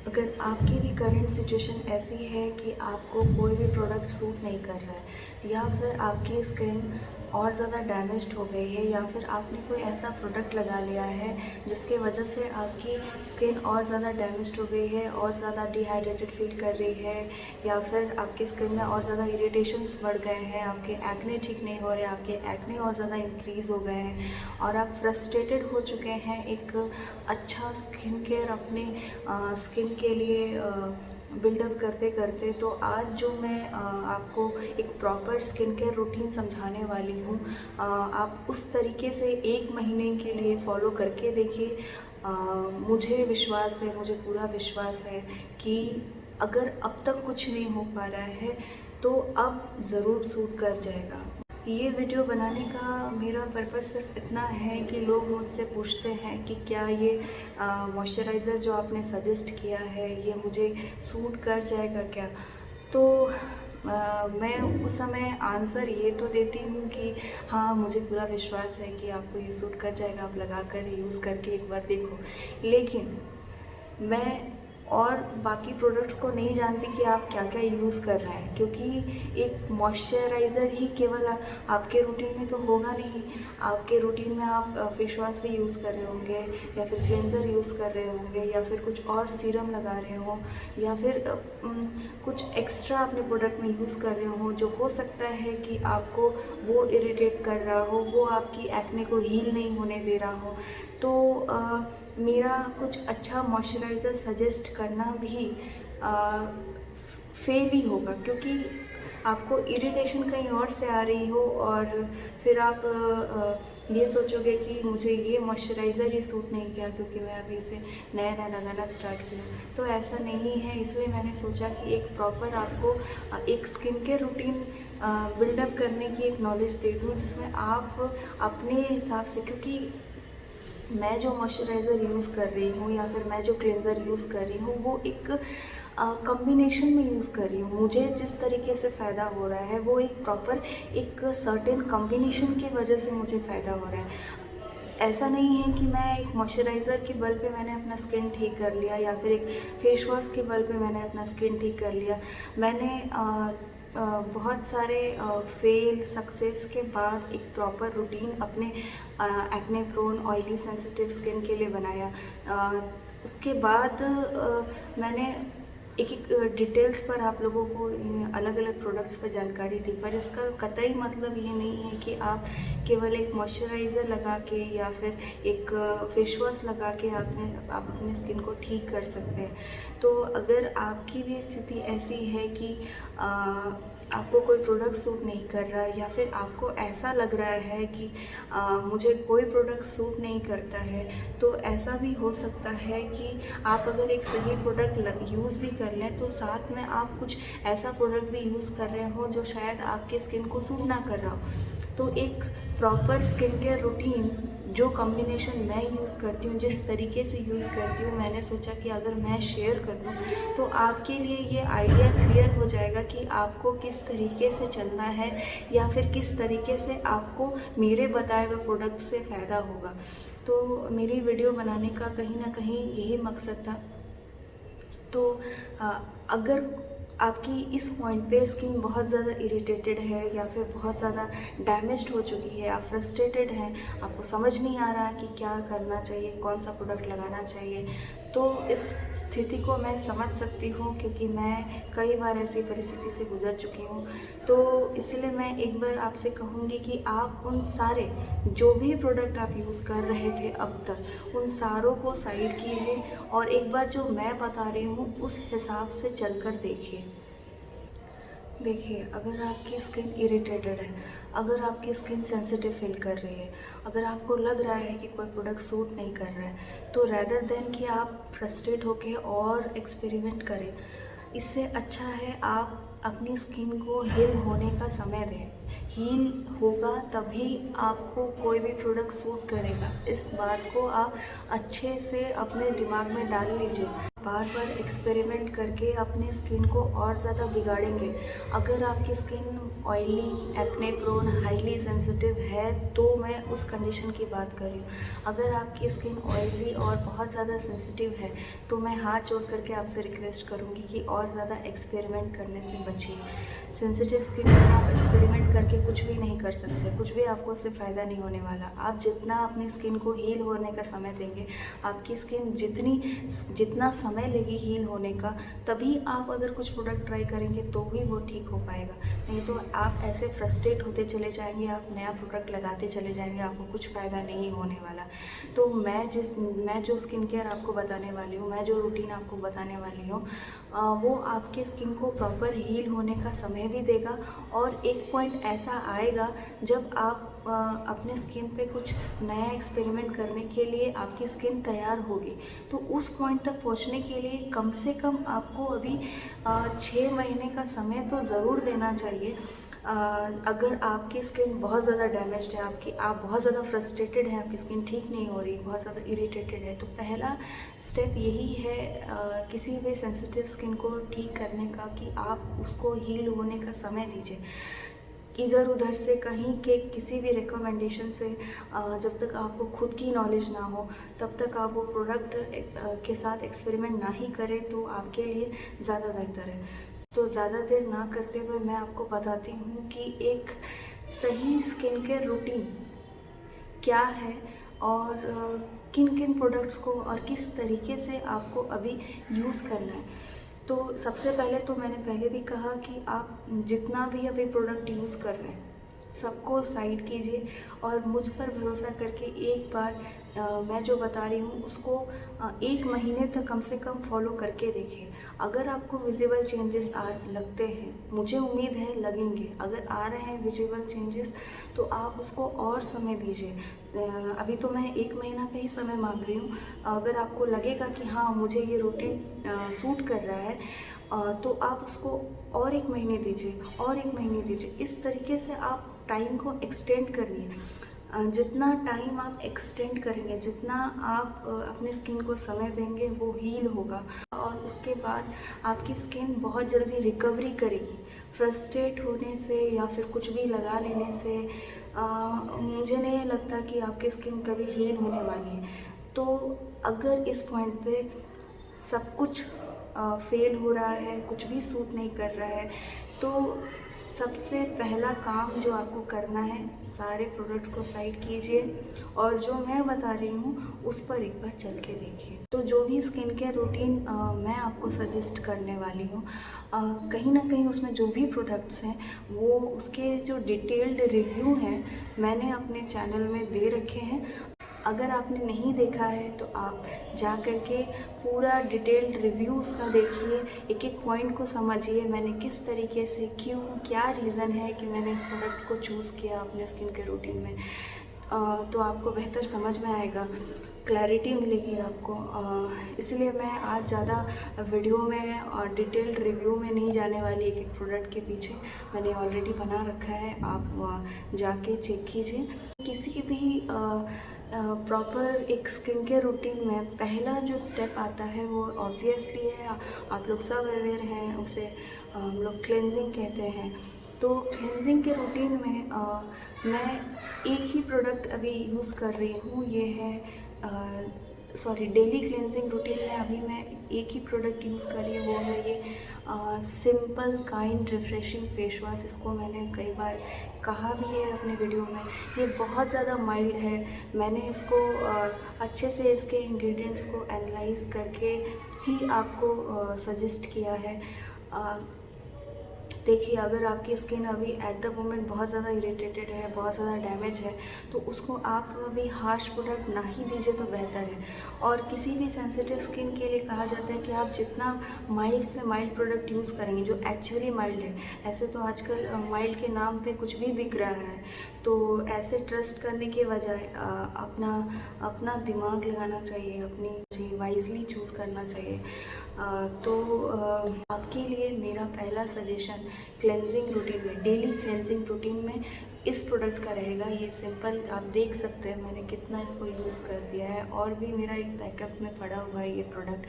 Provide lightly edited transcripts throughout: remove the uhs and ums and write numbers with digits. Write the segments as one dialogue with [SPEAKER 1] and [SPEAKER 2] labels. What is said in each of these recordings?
[SPEAKER 1] अगर आपकी भी करंट सिचुएशन ऐसी है कि आपको कोई भी प्रोडक्ट सूट नहीं कर रहा है या फिर आपकी स्किन और ज़्यादा डैमेज्ड हो गई है या फिर आपने कोई ऐसा प्रोडक्ट लगा लिया है जिसके वजह से आपकी स्किन और ज़्यादा डैमेज्ड हो गई है और ज़्यादा डिहाइड्रेटेड फील कर रही है या फिर आपकी स्किन में और ज़्यादा इरिटेशंस बढ़ गए हैं, आपके एक्ने ठीक नहीं हो रहे, आपके एक्ने और ज़्यादा इंक्रीज़ हो गए हैं और आप फ्रस्ट्रेटेड हो चुके हैं एक अच्छा स्किन केयर अपने स्किन के लिए बिल्डअप करते करते, तो आज जो मैं आपको एक प्रॉपर स्किन केयर रूटीन समझाने वाली हूँ, आप उस तरीके से 1 महीने के लिए फॉलो करके देखिए। मुझे विश्वास है, मुझे पूरा विश्वास है कि अगर अब तक कुछ नहीं हो पा रहा है तो अब ज़रूर सूट कर जाएगा। ये वीडियो बनाने का मेरा पर्पस सिर्फ इतना है कि लोग मुझसे पूछते हैं कि क्या ये मॉइस्चराइज़र जो आपने सजेस्ट किया है ये मुझे सूट कर जाएगा क्या। तो मैं उस समय आंसर ये तो देती हूँ कि हाँ, मुझे पूरा विश्वास है कि आपको ये सूट कर जाएगा, आप लगा कर यूज़ करके एक बार देखो। लेकिन मैं और बाकी प्रोडक्ट्स को नहीं जानती कि आप क्या क्या यूज़ कर रहे हैं, क्योंकि एक मॉइस्चराइज़र ही केवल आपके रूटीन में तो होगा नहीं। आपके रूटीन में आप फेस वॉश भी यूज़ कर रहे होंगे या फिर क्लेंजर यूज़ कर रहे होंगे या फिर कुछ और सीरम लगा रहे हो या फिर कुछ एक्स्ट्रा अपने प्रोडक्ट में यूज़ कर रहे हो जो हो सकता है कि आपको वो इरिटेट कर रहा हो, वो आपकी एक्ने को हील नहीं होने दे रहा हो। तो मेरा कुछ अच्छा मॉइस्चराइज़र सजेस्ट करना भी फेल ही होगा, क्योंकि आपको इरिटेशन कहीं और से आ रही हो और फिर आप ये सोचोगे कि मुझे ये मॉइस्चराइज़र ही सूट नहीं किया क्योंकि मैं अभी इसे नया नया लगाना स्टार्ट किया। तो ऐसा नहीं है, इसलिए मैंने सोचा कि एक प्रॉपर आपको एक स्किन केयर रूटीन बिल्डअप करने की एक नॉलेज दे दूँ जिसमें आप अपने हिसाब से, क्योंकि मैं जो मॉइस्चराइज़र यूज़ कर रही हूँ या फिर मैं जो क्लेंज़र यूज़ कर रही हूँ वो एक कॉम्बिनेशन में यूज़ कर रही हूँ। मुझे जिस तरीके से फ़ायदा हो रहा है वो एक प्रॉपर एक सर्टेन कॉम्बिनेशन की वजह से मुझे फ़ायदा हो रहा है। ऐसा नहीं है कि मैं एक मॉइस्चराइज़र के बल पे मैंने अपना स्किन ठीक कर लिया या फिर एक फेस वॉश के बल पे मैंने अपना स्किन ठीक कर लिया। मैंने बहुत सारे फेल सक्सेस के बाद एक प्रॉपर रूटीन अपने acne prone oily sensitive skin के लिए बनाया। उसके बाद मैंने एक एक डिटेल्स पर आप लोगों को अलग अलग प्रोडक्ट्स पर जानकारी दी, पर इसका कतई मतलब ये नहीं है कि आप केवल एक मॉइस्चराइज़र लगा के या फिर एक फेस वॉश लगा के आप अपने स्किन को ठीक कर सकते हैं। तो अगर आपकी भी स्थिति ऐसी है कि आपको कोई प्रोडक्ट सूट नहीं कर रहा है या फिर आपको ऐसा लग रहा है कि मुझे कोई प्रोडक्ट सूट नहीं करता है, तो ऐसा भी हो सकता है कि आप अगर एक सही प्रोडक्ट यूज़ भी कर लें तो साथ में आप कुछ ऐसा प्रोडक्ट भी यूज़ कर रहे हो जो शायद आपके स्किन को सूट ना कर रहा हो। तो एक प्रॉपर स्किन केयर रूटीन जो कॉम्बिनेशन मैं यूज़ करती हूँ, जिस तरीके से यूज़ करती हूँ, मैंने सोचा कि अगर मैं शेयर कर दूँ तो आपके लिए ये आइडिया क्लियर हो जाएगा कि आपको किस तरीके से चलना है या फिर किस तरीके से आपको मेरे बताए हुए प्रोडक्ट से फ़ायदा होगा। तो मेरी वीडियो बनाने का कहीं ना कहीं यही मकसद था। तो अगर आपकी इस पॉइंट पे स्किन बहुत ज़्यादा इरिटेटेड है या फिर बहुत ज़्यादा डैमेज्ड हो चुकी है, आप फ्रस्ट्रेटेड हैं, आपको समझ नहीं आ रहा है कि क्या करना चाहिए, कौन सा प्रोडक्ट लगाना चाहिए, तो इस स्थिति को मैं समझ सकती हूँ क्योंकि मैं कई बार ऐसी परिस्थिति से गुजर चुकी हूँ। तो इसलिए मैं एक बार आपसे कहूँगी कि आप उन सारे जो भी प्रोडक्ट आप यूज़ कर रहे थे अब तक, उन सारों को साइड कीजिए और एक बार जो मैं बता रही हूँ उस हिसाब से चलकर देखिए। देखिए, अगर आपकी स्किन इरिटेटेड है, अगर आपकी स्किन सेंसिटिव फील कर रही है, अगर आपको लग रहा है कि कोई प्रोडक्ट सूट नहीं कर रहा है, तो रेदर देन कि आप फ्रस्ट्रेट होके और एक्सपेरिमेंट करें, इससे अच्छा है आप अपनी स्किन को हील होने का समय दें। हील होगा तभी आपको कोई भी प्रोडक्ट सूट करेगा। इस बात को आप अच्छे से अपने दिमाग में डाल लीजिए। बार बार एक्सपेरिमेंट करके अपने स्किन को और ज़्यादा बिगाड़ेंगे। अगर आपकी skin oily, acne prone, highly sensitive है तो मैं उस कंडीशन की बात कर रही हूँ। अगर आपकी स्किन ऑयली और बहुत ज़्यादा सेंसिटिव है तो मैं हाथ जोड़ करके आपसे रिक्वेस्ट करूँगी कि और ज़्यादा एक्सपेरिमेंट करने से बचिए। सेंसिटिव स्किन पर आप एक्सपेरिमेंट करके कुछ भी नहीं कर सकते, कुछ भी आपको उससे फ़ायदा नहीं होने वाला। आप जितना अपनी स्किन को हील होने का समय देंगे, आपकी स्किन जितना समय लेगी हील होने का, तभी आप अगर कुछ प्रोडक्ट ट्राई करेंगे तो ही वो ठीक हो पाएगा। नहीं तो आप ऐसे फ्रस्ट्रेट होते चले जाएंगे, आप नया प्रोडक्ट लगाते चले जाएंगे, आपको कुछ फ़ायदा नहीं होने वाला। तो मैं जो स्किन केयर आपको बताने वाली हूँ, मैं जो रूटीन आपको बताने वाली हूँ, वो आपके स्किन को प्रॉपर हील होने का समय भी देगा। और एक पॉइंट ऐसा आएगा जब आप अपने स्किन पे कुछ नया एक्सपेरिमेंट करने के लिए आपकी स्किन तैयार होगी। तो उस पॉइंट तक पहुंचने के लिए कम से कम आपको अभी 6 महीने का समय तो ज़रूर देना चाहिए। अगर आपकी स्किन बहुत ज़्यादा डैमेज्ड है, आप बहुत ज़्यादा फ्रस्ट्रेटेड हैं, आपकी स्किन ठीक नहीं हो रही, बहुत ज़्यादा इरिटेटेड है, तो पहला स्टेप यही है किसी भी सेंसिटिव स्किन को ठीक करने का कि आप उसको हील होने का समय दीजिए। इधर उधर से कहीं के किसी भी रिकमेंडेशन से जब तक आपको खुद की नॉलेज ना हो तब तक आप वो प्रोडक्ट के साथ एक्सपेरिमेंट ना ही करें तो आपके लिए ज़्यादा बेहतर है। तो ज़्यादा देर ना करते हुए मैं आपको बताती हूँ कि एक सही स्किन केयर रूटीन क्या है और किन किन प्रोडक्ट्स को और किस तरीके से आपको अभी यूज़ करना है। तो सबसे पहले तो मैंने पहले भी कहा कि आप जितना भी अभी प्रोडक्ट यूज़ कर रहे हैं सबको साइड कीजिए और मुझ पर भरोसा करके एक बार मैं जो बता रही हूँ उसको 1 महीने तक कम से कम फॉलो करके देखिए। अगर आपको विजिबल चेंजेस लगते हैं, मुझे उम्मीद है लगेंगे, अगर आ रहे हैं विजिबल चेंजेस तो आप उसको और समय दीजिए। अभी तो मैं 1 महीना का ही समय मांग रही हूँ। अगर आपको लगेगा कि हाँ मुझे ये रूटीन सूट कर रहा है तो आप उसको और 1 महीने दीजिए और 1 महीने दीजिए। इस तरीके से आप टाइम को एक्सटेंड करिए। जितना टाइम आप एक्सटेंड करेंगे, जितना आप अपने स्किन को समय देंगे वो हील होगा और उसके बाद आपकी स्किन बहुत जल्दी रिकवरी करेगी। फ्रस्ट्रेट होने से या फिर कुछ भी लगा लेने से मुझे नहीं लगता कि आपकी स्किन कभी हील होने वाली है। तो अगर इस पॉइंट पे सब कुछ फेल हो रहा है, कुछ भी सूट नहीं कर रहा है, तो सबसे पहला काम जो आपको करना है, सारे प्रोडक्ट्स को साइड कीजिए और जो मैं बता रही हूँ उस पर एक बार चल के देखिए। तो जो भी स्किन केयर रूटीन मैं आपको सजेस्ट करने वाली हूँ, कहीं ना कहीं उसमें जो भी प्रोडक्ट्स हैं वो उसके जो डिटेल्ड रिव्यू हैं मैंने अपने चैनल में दे रखे हैं। अगर आपने नहीं देखा है तो आप जा कर के पूरा डिटेल्ड रिव्यू उसका देखिए, एक एक पॉइंट को समझिए, मैंने किस तरीके से, क्यों, क्या रीज़न है कि मैंने इस प्रोडक्ट को चूज़ किया अपने स्किन के रूटीन में। तो आपको बेहतर समझ में आएगा, क्लैरिटी मिलेगी आपको। इसलिए मैं आज ज़्यादा वीडियो में और डिटेल्ड रिव्यू में नहीं जाने वाली, एक एक प्रोडक्ट के पीछे मैंने ऑलरेडी बना रखा है, आप जाके चेक कीजिए। किसी भी प्रॉपर एक स्किन केयर रूटीन में पहला जो स्टेप आता है वो ऑब्वियसली है, आप लोग सब अवेयर हैं, उसे हम लोग क्लेंजिंग कहते हैं। तो क्लेंजिंग के रूटीन में मैं एक ही प्रोडक्ट अभी यूज़ कर रही हूँ, ये है डेली क्लेंजिंग रूटीन में अभी मैं एक ही प्रोडक्ट यूज़ कर रही हूँ, वो है ये simple kind refreshing face wash. इसको मैंने कई बार कहा भी है अपने वीडियो में, ये बहुत ज़्यादा माइल्ड है। मैंने इसको अच्छे से इसके इंग्रेडिएंट्स को एनालाइज करके ही आपको सजेस्ट किया है। देखिए, अगर आपकी स्किन अभी एट द मोमेंट बहुत ज़्यादा इरिटेटेड है, बहुत ज़्यादा डैमेज है, तो उसको आप अभी हार्श प्रोडक्ट ना ही दीजिए तो बेहतर है। और किसी भी सेंसिटिव स्किन के लिए कहा जाता है कि आप जितना माइल्ड से माइल्ड प्रोडक्ट यूज़ करेंगे, जो एक्चुअली माइल्ड है, ऐसे तो आजकल माइल्ड के नाम पे कुछ भी बिक रहा है, तो ऐसे ट्रस्ट करने के बजाय अपना दिमाग लगाना चाहिए, अपनी चाहिए, वाइजली चूज़ करना चाहिए। आपके लिए मेरा पहला सजेशन क्लेंजिंग रूटीन में, डेली क्लेंजिंग रूटीन में इस प्रोडक्ट का रहेगा। ये सिंपल आप देख सकते हैं मैंने कितना इसको यूज़ कर दिया है, और भी मेरा एक बैकअप में पड़ा हुआ है। ये प्रोडक्ट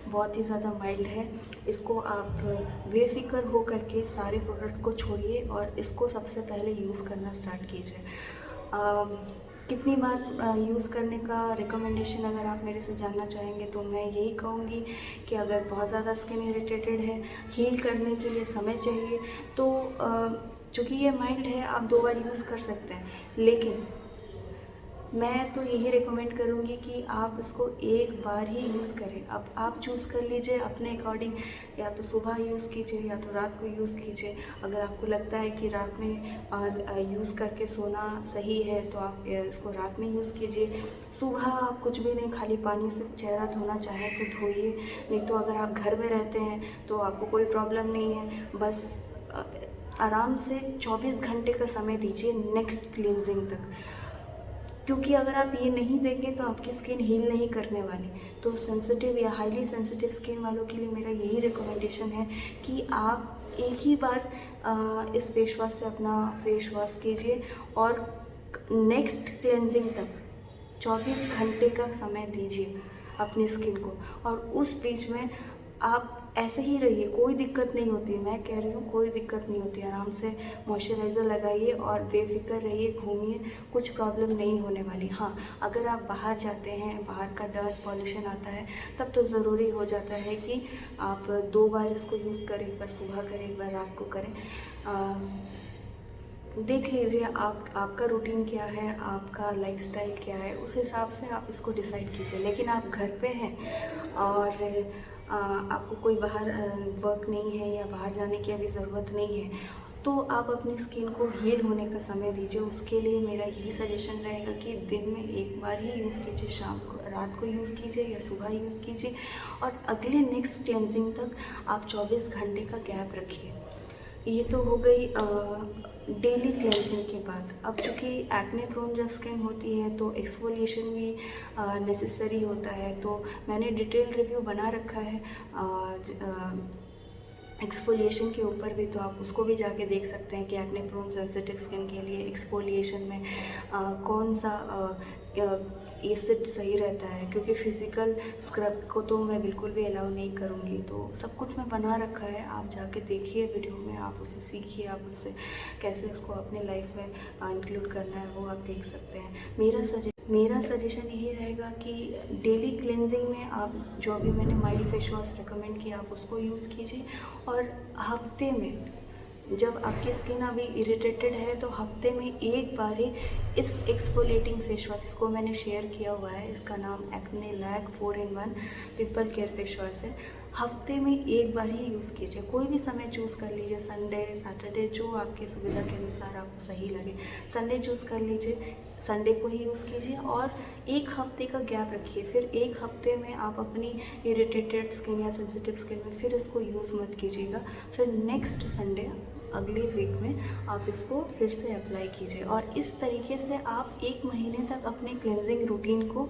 [SPEAKER 1] बहुत ही ज़्यादा माइल्ड है। इसको आप बेफिक्र हो करके सारे प्रोडक्ट्स को छोड़िए और इसको सबसे पहले यूज़ करना स्टार्ट कीजिए। कितनी बार यूज़ करने का रिकमेंडेशन अगर आप मेरे से जानना चाहेंगे तो मैं यही कहूँगी कि अगर बहुत ज़्यादा स्किन इरिटेटेड है, हील करने के लिए समय चाहिए, तो चूँकि ये माइल्ड है आप 2 बार यूज़ कर सकते हैं, लेकिन मैं तो यही रिकमेंड करूँगी कि आप इसको एक बार ही यूज़ करें। अब आप चूज़ कर लीजिए अपने अकॉर्डिंग, या तो सुबह यूज़ कीजिए या तो रात को यूज़ कीजिए। अगर आपको लगता है कि रात में यूज़ करके सोना सही है तो आप इसको रात में यूज़ कीजिए। सुबह आप कुछ भी नहीं, खाली पानी से चेहरा धोना चाहें तो धोइए, नहीं तो अगर आप घर में रहते हैं तो आपको कोई प्रॉब्लम नहीं है। बस आराम से 24 घंटे का समय दीजिए नेक्स्ट क्लींजिंग तक, क्योंकि अगर आप ये नहीं देंगे तो आपकी स्किन हील नहीं करने वाली। तो सेंसिटिव या हाईली सेंसिटिव स्किन वालों के लिए मेरा यही रिकमेंडेशन है कि आप एक ही बार इस फेस वॉश से अपना फेस वॉश कीजिए और नेक्स्ट क्लेंजिंग तक 24 घंटे का समय दीजिए अपनी स्किन को, और उस बीच में आप ऐसे ही रहिए, कोई दिक्कत नहीं होती। मैं कह रही हूँ कोई दिक्कत नहीं होती। आराम से मॉइस्चराइज़र लगाइए और बेफिक्र रहिए, घूमिए, कुछ प्रॉब्लम नहीं होने वाली। हाँ, अगर आप बाहर जाते हैं, बाहर का डर्ट पॉल्यूशन आता है, तब तो ज़रूरी हो जाता है कि आप 2 बार इसको यूज़ करें, एक बार सुबह करें, एक बार रात को करें। देख लीजिए आपका रूटीन क्या है, आपका लाइफस्टाइल क्या है, उस हिसाब से आप इसको डिसाइड कीजिए। लेकिन आप घर पे हैं और आपको कोई बाहर वर्क नहीं है या बाहर जाने की अभी ज़रूरत नहीं है, तो आप अपनी स्किन को हील होने का समय दीजिए। उसके लिए मेरा यही सजेशन रहेगा कि दिन में एक बार ही यूज़ कीजिए, शाम को, रात को यूज़ कीजिए या सुबह यूज़ कीजिए, और अगले नेक्स्ट क्लेंजिंग तक आप 24 घंटे का गैप रखिए। ये तो हो गई डेली क्लेंजिंग के बाद। अब चूँकि एक्ने प्रोन जब स्किन होती है तो एक्सफोलिएशन भी नेसेसरी होता है, तो मैंने डिटेल रिव्यू बना रखा है एक्सफोलिएशन के ऊपर भी, तो आप उसको भी जाके देख सकते हैं कि एक्ने प्रोन सेंसिटिव स्किन के लिए एक्सफोलिएशन में कौन सा एसिड सही रहता है, क्योंकि फिज़िकल स्क्रब को तो मैं बिल्कुल भी अलाउ नहीं करूँगी। तो सब कुछ मैं बना रखा है, आप जाके देखिए वीडियो में, आप उससे सीखिए, आप उससे कैसे इसको अपने लाइफ में इंक्लूड करना है वो आप देख सकते हैं। मेरा सजेशन यही रहेगा कि डेली क्लेंजिंग में आप जो अभी मैंने माइल्ड फेस वॉश रिकमेंड किया आप उसको यूज़ कीजिए, और हफ्ते में जब आपकी स्किन अभी इरिटेटेड है तो हफ्ते में एक बार ही इस एक्सफोलिएटिंग फेस वॉश, इसको मैंने शेयर किया हुआ है, इसका नाम Acne Lak 4-in-1 pimple care face wash है। हफ्ते में एक बार ही यूज़ कीजिए, कोई भी समय चूज़ कर लीजिए, संडे, सैटरडे, जो आपकी सुविधा के अनुसार आपको सही लगे। संडे चूज़ कर लीजिए, संडे को ही यूज़ कीजिए और एक हफ्ते का गैप रखिए। फिर एक हफ्ते में आप अपनी इरिटेटेड स्किन या सेंसिटिव स्किन में फिर इसको यूज़ मत कीजिएगा। फिर नेक्स्ट संडे अगले वीक में आप इसको फिर से अप्लाई कीजिए, और इस तरीके से आप 1 महीने तक अपने क्लेंजिंग रूटीन को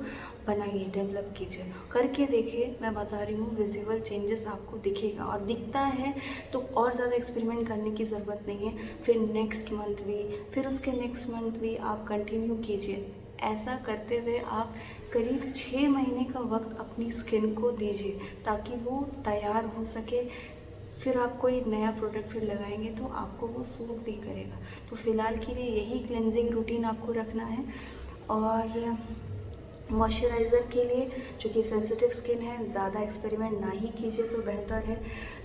[SPEAKER 1] बनाइए, डेवलप कीजिए। करके देखिए, मैं बता रही हूँ विजिबल चेंजेस आपको दिखेगा, और दिखता है तो और ज़्यादा एक्सपेरिमेंट करने की ज़रूरत नहीं है। फिर नेक्स्ट मंथ भी, फिर उसके नेक्स्ट मंथ भी आप कंटिन्यू कीजिए। ऐसा करते हुए आप करीब 6 महीने का वक्त अपनी स्किन को दीजिए ताकि वो तैयार हो सके। फिर आप कोई नया प्रोडक्ट फिर लगाएंगे तो आपको वो सूट भी करेगा। तो फ़िलहाल के लिए यही क्लेंजिंग रूटीन आपको रखना है। और मॉइस्चराइज़र के लिए, चूँकि सेंसिटिव स्किन है, ज़्यादा एक्सपेरिमेंट ना ही कीजिए तो बेहतर है।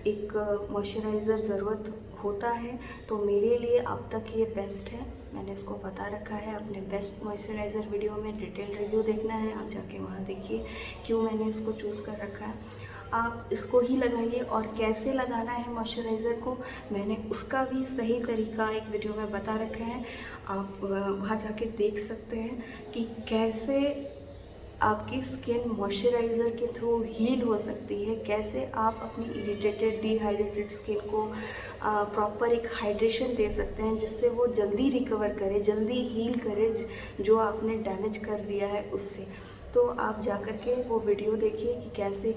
[SPEAKER 1] एक मॉइस्चराइज़र ज़रूरत होता है, तो मेरे लिए अब तक ये बेस्ट है। मैंने इसको बता रखा है अपने बेस्ट मॉइस्चराइज़र वीडियो में, डिटेल रिव्यू देखना है आप जाके वहाँ देखिए क्यों मैंने इसको चूज़ कर रखा है। आप इसको ही लगाइए, और कैसे लगाना है मॉइस्चराइज़र को मैंने उसका भी सही तरीका एक वीडियो में बता रखा है। आप वहाँ जाके देख सकते हैं कि कैसे आपकी स्किन मॉइस्चराइज़र के थ्रू हील हो सकती है, कैसे आप अपनी इरिटेटेड, डिहाइड्रेटेड स्किन को प्रॉपर एक हाइड्रेशन दे सकते हैं जिससे वो जल्दी रिकवर करे, जल्दी हील करे जो आपने डैमेज कर दिया है उससे। तो आप जा कर के वो वीडियो देखिए कि कैसे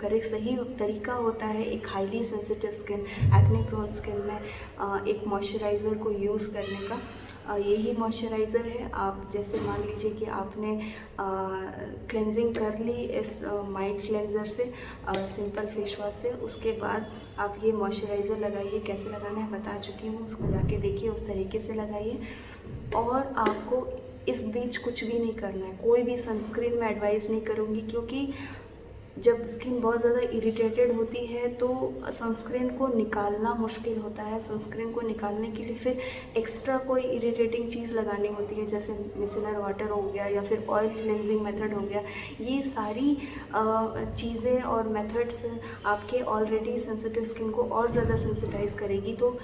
[SPEAKER 1] करे सही तरीका होता है एक highly sensitive skin, acne prone skin में एक मॉइस्चराइज़र को यूज़ करने का। यही मॉइस्चराइज़र है। आप जैसे मान लीजिए कि आपने क्लेंजिंग कर ली इस माइल्ड क्लेंजर से, सिंपल फेस वॉश से, उसके बाद आप ये मॉइस्चराइज़र लगाइए। कैसे लगाना है बता चुकी हूँ, उसको जाके देखिए, उस तरीके से लगाइए। और आपको इस बीच कुछ भी नहीं करना है, कोई भी सनस्क्रीन मैं एडवाइस नहीं करूँगी, क्योंकि जब स्किन बहुत ज़्यादा इरिटेटेड होती है तो सनस्क्रीन को निकालना मुश्किल होता है। सनस्क्रीन को निकालने के लिए फिर एक्स्ट्रा कोई इरिटेटिंग चीज़ लगानी होती है, जैसे मिसेलर वाटर हो गया या फिर ऑयल क्लेंजिंग मेथड हो गया। ये सारी चीज़ें और मेथड्स आपके ऑलरेडी सेंसिटिव स्किन को और ज़्यादा सेंसिटाइज करेगी। तो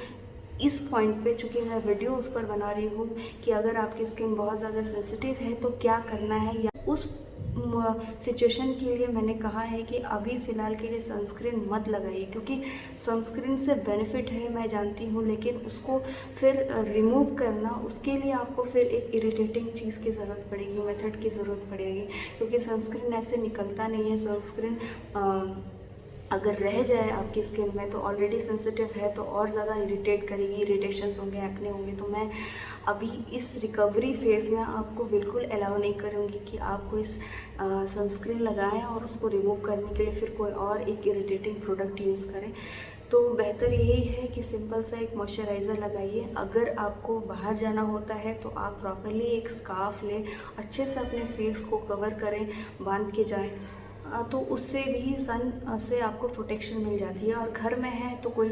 [SPEAKER 1] इस पॉइंट पे चूँकि मैं वीडियो उस पर बना रही हूँ कि अगर आपकी स्किन बहुत ज़्यादा सेंसिटिव है तो क्या करना है, या उस सिचुएशन के लिए मैंने कहा है कि अभी फ़िलहाल के लिए सनस्क्रीन मत लगाइए। क्योंकि सनस्क्रीन से बेनिफिट है मैं जानती हूँ, लेकिन उसको फिर रिमूव करना, उसके लिए आपको फिर एक इरिटेटिंग चीज़ की ज़रूरत पड़ेगी, मेथड की ज़रूरत पड़ेगी। क्योंकि सनस्क्रीन ऐसे निकलता नहीं है। सनस्क्रीन अगर रह जाए आपकी स्किन में तो ऑलरेडी सेंसिटिव है तो और ज़्यादा इरिटेट करेगी, इरिटेशंस होंगे, एक्ने होंगे। तो मैं अभी इस रिकवरी फेज़ में आपको बिल्कुल अलाउ नहीं करूँगी कि आपको इस सनस्क्रीन लगाएं और उसको रिमूव करने के लिए फिर कोई और एक इरिटेटिंग प्रोडक्ट यूज़ करें। तो बेहतर यही है कि सिंपल सा एक मॉइस्चराइज़र लगाइए। अगर आपको बाहर जाना होता है तो आप प्रॉपरली एक स्कार्फ लें, अच्छे से अपने फेस को कवर करें, बांध के जाएं, तो उससे भी सन से आपको प्रोटेक्शन मिल जाती है। और घर में है तो कोई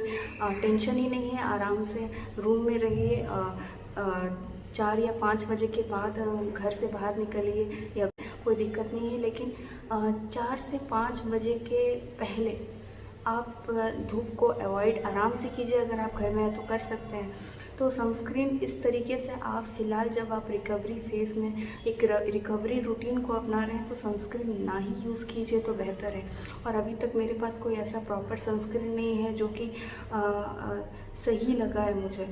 [SPEAKER 1] टेंशन ही नहीं है, आराम से रूम में रहिए। 4 या 5 बजे के बाद घर से बाहर निकलिए या कोई दिक्कत नहीं है, लेकिन 4 से 5 बजे के पहले आप धूप को अवॉइड आराम से कीजिए। अगर आप घर में हैं तो कर सकते हैं। तो सनस्क्रीन इस तरीके से आप फ़िलहाल जब आप रिकवरी फेज़ में एक रिकवरी रूटीन को अपना रहे हैं तो सनस्क्रीन ना ही यूज़ कीजिए तो बेहतर है। और अभी तक मेरे पास कोई ऐसा प्रॉपर सनस्क्रीन नहीं है जो कि सही लगा है मुझे।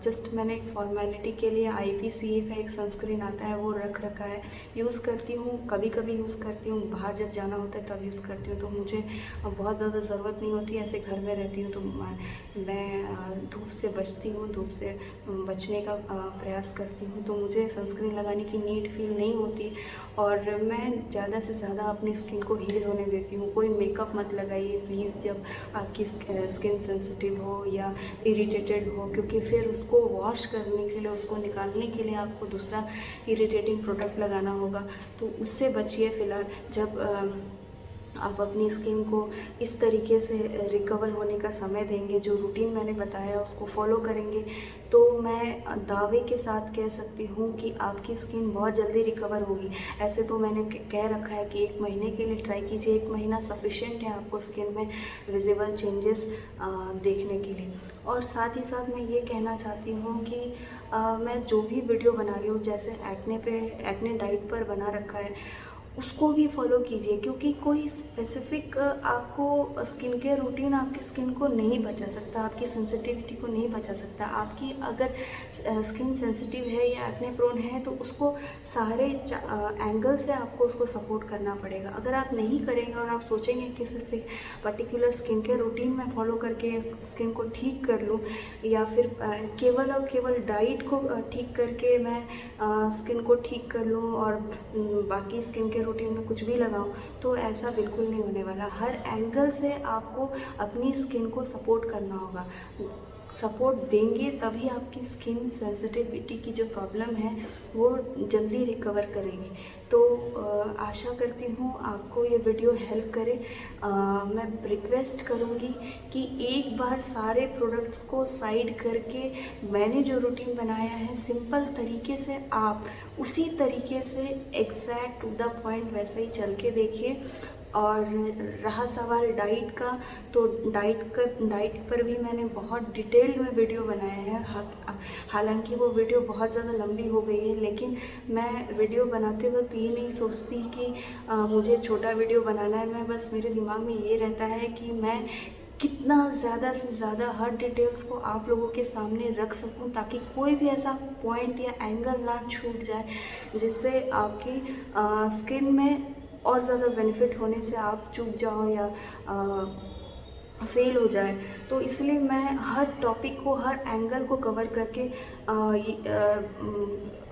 [SPEAKER 1] जस्ट मैंने एक फॉर्मेलिटी के लिए IPCA का एक सनस्क्रीन आता है वो रख रखा है, यूज़ करती हूँ, कभी कभी यूज़ करती हूँ, बाहर जब जाना होता है तब यूज़ करती हूँ। तो मुझे बहुत ज़्यादा ज़रूरत नहीं होती, ऐसे घर में रहती हूँ तो मैं धूप से बचती हूँ, धूप से बचने का प्रयास करती हूँ। तो मुझे सनस्क्रीन लगाने की नीड फील नहीं होती और मैं ज़्यादा से ज़्यादा अपनी स्किन को हील होने देती हूँ। कोई मेकअप मत लगाइए प्लीज़ जब आपकी स्किन सेंसिटिव हो या इरिटेटेड हो, क्योंकि फिर उसको वॉश करने के लिए, उसको निकालने के लिए आपको दूसरा इरिटेटिंग प्रोडक्ट लगाना होगा। तो उससे बचिए फ़िलहाल। जब आप अपनी स्किन को इस तरीके से रिकवर होने का समय देंगे, जो रूटीन मैंने बताया उसको फॉलो करेंगे, तो मैं दावे के साथ कह सकती हूँ कि आपकी स्किन बहुत जल्दी रिकवर होगी। ऐसे तो मैंने कह रखा है कि 1 महीने के लिए ट्राई कीजिए, 1 महीना सफिशिएंट है आपको स्किन में विजिबल चेंजेस देखने के लिए। और साथ ही साथ मैं ये कहना चाहती हूँ कि मैं जो भी वीडियो बना रही हूँ, जैसे एक्ने डाइट पर बना रखा है, उसको भी फॉलो कीजिए। क्योंकि कोई स्पेसिफिक आपको स्किन केयर रूटीन आपकी स्किन को नहीं बचा सकता, आपकी सेंसिटिविटी को नहीं बचा सकता। आपकी अगर स्किन सेंसिटिव है या एक्ने प्रोन है तो उसको सारे एंगल से आपको उसको सपोर्ट करना पड़ेगा। अगर आप नहीं करेंगे और आप सोचेंगे कि सिर्फ एक पर्टिकुलर स्किन केयर रूटीन में फॉलो करके स्किन को ठीक कर लूँ या फिर केवल और केवल डाइट को ठीक करके मैं स्किन को ठीक कर लूँ और बाकी स्किन केयर रूटीन में कुछ भी लगाऊं, तो ऐसा बिल्कुल नहीं होने वाला। हर एंगल से आपको अपनी स्किन को सपोर्ट करना होगा। सपोर्ट देंगे तभी आपकी स्किन सेंसिटिविटी की जो प्रॉब्लम है वो जल्दी रिकवर करेगी। तो आशा करती हूँ आपको ये वीडियो हेल्प करे। मैं रिक्वेस्ट करूँगी कि एक बार सारे प्रोडक्ट्स को साइड करके मैंने जो रूटीन बनाया है सिंपल तरीके से आप उसी तरीके से एग्जैक्ट टू द पॉइंट वैसे ही चल के देखिए। और रहा सवाल डाइट का, तो डाइट पर भी मैंने बहुत डिटेल्ड में वीडियो बनाया है। हालांकि वो वीडियो बहुत ज़्यादा लंबी हो गई है, लेकिन मैं वीडियो बनाते वक्त ये नहीं सोचती कि मुझे छोटा वीडियो बनाना है। मैं बस, मेरे दिमाग में ये रहता है कि मैं कितना ज़्यादा से ज़्यादा हर डिटेल्स को आप लोगों के सामने रख सकूं, ताकि कोई भी ऐसा पॉइंट या एंगल ना छूट जाए जिससे आपकी स्किन में और ज़्यादा बेनिफिट होने से आप चूक जाओ या फेल हो जाए। तो इसलिए मैं हर टॉपिक को, हर एंगल को कवर करके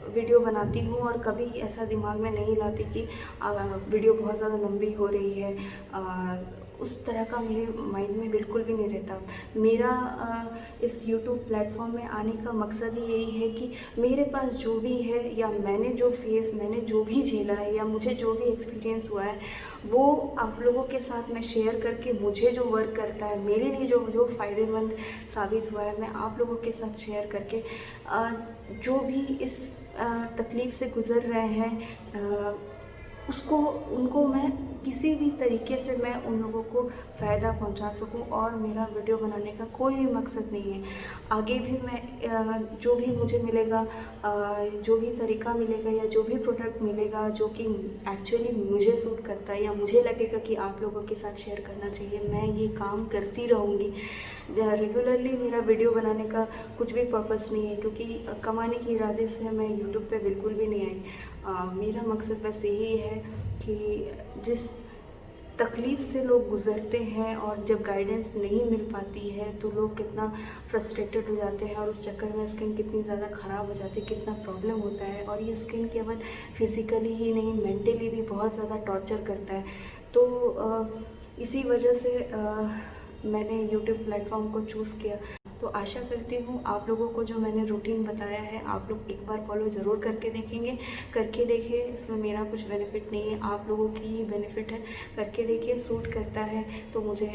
[SPEAKER 1] वीडियो बनाती हूँ, और कभी ऐसा दिमाग में नहीं लाती कि वीडियो बहुत ज़्यादा लंबी हो रही है। उस तरह का मेरे माइंड में बिल्कुल भी नहीं रहता। मेरा इस यूट्यूब प्लेटफॉर्म में आने का मकसद ही यही है कि मेरे पास जो भी है, या मैंने जो भी झेला है, या मुझे जो भी एक्सपीरियंस हुआ है, वो आप लोगों के साथ मैं शेयर करके, मुझे जो वर्क करता है, मेरे लिए जो फ़ायदेमंद साबित हुआ है, मैं आप लोगों के साथ शेयर करके जो भी इस तकलीफ़ से गुज़र रहे हैं, उनको मैं किसी भी तरीके से मैं उन लोगों को फ़ायदा पहुंचा सकूं। और मेरा वीडियो बनाने का कोई भी मकसद नहीं है। आगे भी मैं जो भी मुझे मिलेगा, जो भी तरीका मिलेगा, या जो भी प्रोडक्ट मिलेगा जो कि एक्चुअली मुझे सूट करता है, या मुझे लगेगा कि आप लोगों के साथ शेयर करना चाहिए, मैं ये काम करती रहूँगी। रेगुलरली मेरा वीडियो बनाने का कुछ भी पर्पस नहीं है, क्योंकि कमाने के इरादे से मैं यूट्यूब पे बिल्कुल भी नहीं आई। मेरा मकसद बस यही है कि जिस तकलीफ़ से लोग गुज़रते हैं, और जब गाइडेंस नहीं मिल पाती है तो लोग कितना फ्रस्ट्रेटेड हो जाते हैं, और उस चक्कर में स्किन कितनी ज़्यादा ख़राब हो जाती है, कितना प्रॉब्लम होता है। और ये स्किन केवल फिज़िकली ही नहीं, मेंटली भी बहुत ज़्यादा टॉर्चर करता है। तो इसी वजह से मैंने यूट्यूब प्लेटफॉर्म को चूज़ किया। तो आशा करती हूँ आप लोगों को जो मैंने रूटीन बताया है, आप लोग एक बार फॉलो ज़रूर करके देखेंगे। करके देखिए, इसमें मेरा कुछ बेनिफिट नहीं है, आप लोगों की ही बेनिफिट है। करके देखिए, सूट करता है तो मुझे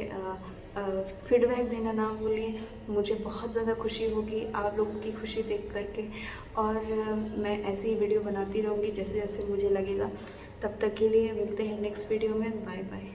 [SPEAKER 1] फीडबैक देना ना भूलिए। मुझे बहुत ज़्यादा खुशी होगी आप लोगों की खुशी देख करके, और मैं ऐसे ही वीडियो बनाती रहूँगी जैसे जैसे मुझे लगेगा। तब तक के लिए मिलते हैं नेक्स्ट वीडियो में। Bye bye.